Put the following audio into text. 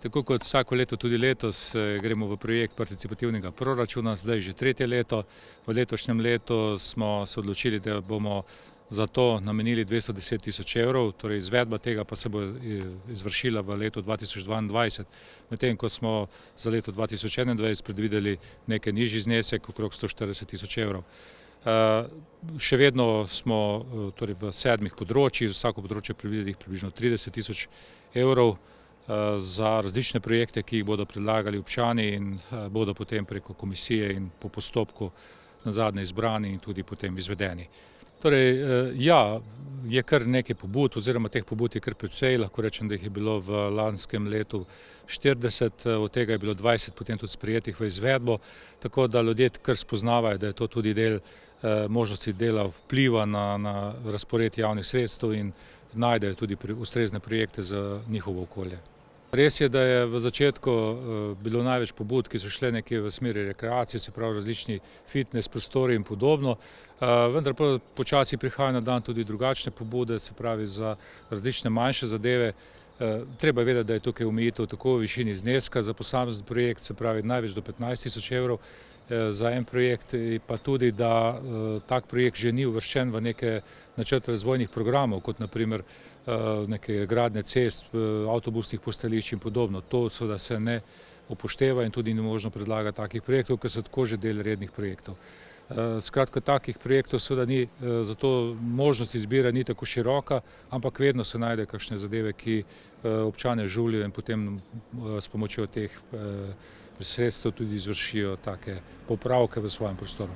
Tako kot vsako leto, tudi letos gremo v projekt participativnega proračuna, zdaj že tretje leto. V letošnjem letu smo se odločili, da bomo za to namenili 210 tisoč evrov, torej izvedba tega pa se bo izvršila v letu 2022, medtem ko smo za leto 2021 predvideli nekaj nižji znesek, okrog 140 tisoč evrov. Še vedno smo torej v 7 področjih, vsako področje predvidenih približno 30 tisoč evrov za različne projekte, ki jih bodo predlagali občani in bodo potem preko komisije in po postopku nazadnje izbrani in tudi potem izvedeni. Torej, ja, je kar nekaj pobud, oziroma teh pobud je kar precej, lahko rečem, da jih je bilo v lanskem letu 40, od tega je bilo 20 potem tudi sprejetih v izvedbo, tako da ljudje kar spoznavajo, da je to tudi del možnosti dela vpliva na razpored javnih sredstev in najdejo tudi ustrezne projekte za njihovo okolje. Res je, da je v začetku bilo največ pobud, ki so šle nekje v smeri rekreacije, se pravi različni fitness prostori in podobno, vendar pa počasi prihajajo na dan tudi drugačne pobude, se pravi za različne manjše zadeve. Treba je vedeti, da je tukaj omejitev tako v višini zneska za posamezen projekt, se pravi največ do 15 tisoč evrov za en projekt, pa tudi, da tak projekt že ni uvrščen v neke načrte razvojnih programov, kot naprimer neke gradnje cest, avtobusnih postajališč in podobno. To seveda se ne upošteva in tudi ni možno predlagati takih projektov, ker so tako že del rednih projektov. Skratka, takih projektov seveda ni, zato možnost izbire ni tako široka, ampak vedno se najde kakšne zadeve, ki občane žulijo in potem s pomočjo teh sredstev tudi izvršijo take popravke v svojem prostoru.